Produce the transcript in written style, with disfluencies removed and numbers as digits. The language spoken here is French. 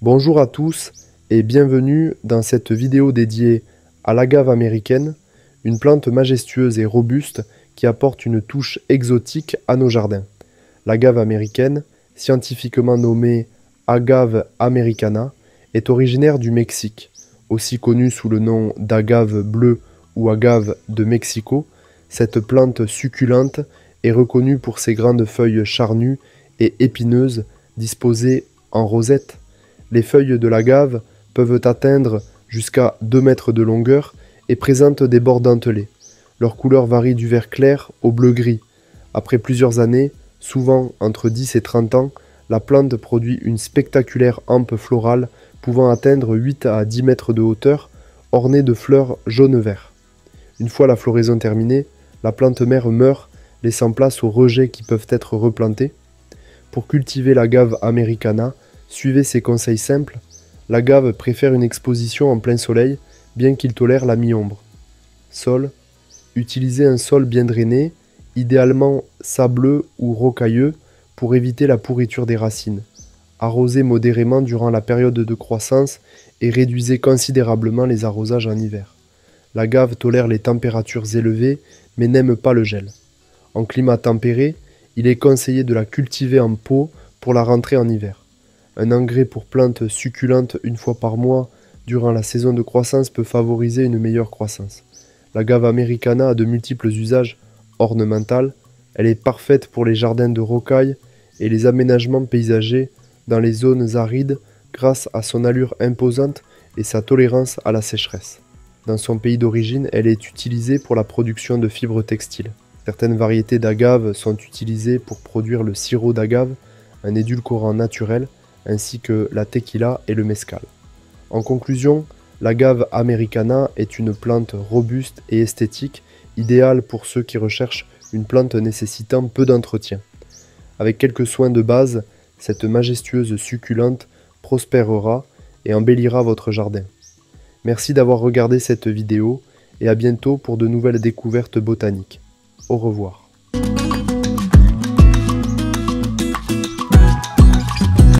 Bonjour à tous et bienvenue dans cette vidéo dédiée à l'agave américaine, une plante majestueuse et robuste qui apporte une touche exotique à nos jardins. L'agave américaine, scientifiquement nommée Agave americana, est originaire du Mexique, aussi connue sous le nom d'agave bleue ou agave de Mexico. Cette plante succulente est reconnue pour ses grandes feuilles charnues et épineuses disposées en rosette. Les feuilles de l'agave peuvent atteindre jusqu'à 2 mètres de longueur et présentent des bords dentelés. Leur couleur varie du vert clair au bleu-gris. Après plusieurs années, souvent entre 10 et 30 ans, la plante produit une spectaculaire hampe florale pouvant atteindre 8 à 10 mètres de hauteur, ornée de fleurs jaune-vert. Une fois la floraison terminée, la plante mère meurt, laissant place aux rejets qui peuvent être replantés. Pour cultiver l'agave americana, suivez ces conseils simples. L'agave préfère une exposition en plein soleil, bien qu'il tolère la mi-ombre. Sol. Utilisez un sol bien drainé, idéalement sableux ou rocailleux, pour éviter la pourriture des racines. Arrosez modérément durant la période de croissance et réduisez considérablement les arrosages en hiver. L'agave tolère les températures élevées, mais n'aime pas le gel. En climat tempéré, il est conseillé de la cultiver en pot pour la rentrée en hiver. Un engrais pour plantes succulentes une fois par mois durant la saison de croissance peut favoriser une meilleure croissance. L'agave americana a de multiples usages ornementaux. Elle est parfaite pour les jardins de rocaille et les aménagements paysagers dans les zones arides grâce à son allure imposante et sa tolérance à la sécheresse. Dans son pays d'origine, elle est utilisée pour la production de fibres textiles. Certaines variétés d'agave sont utilisées pour produire le sirop d'agave, un édulcorant naturel, ainsi que la tequila et le mezcal. En conclusion, l'agave americana est une plante robuste et esthétique, idéale pour ceux qui recherchent une plante nécessitant peu d'entretien. Avec quelques soins de base, cette majestueuse succulente prospérera et embellira votre jardin. Merci d'avoir regardé cette vidéo et à bientôt pour de nouvelles découvertes botaniques. Au revoir.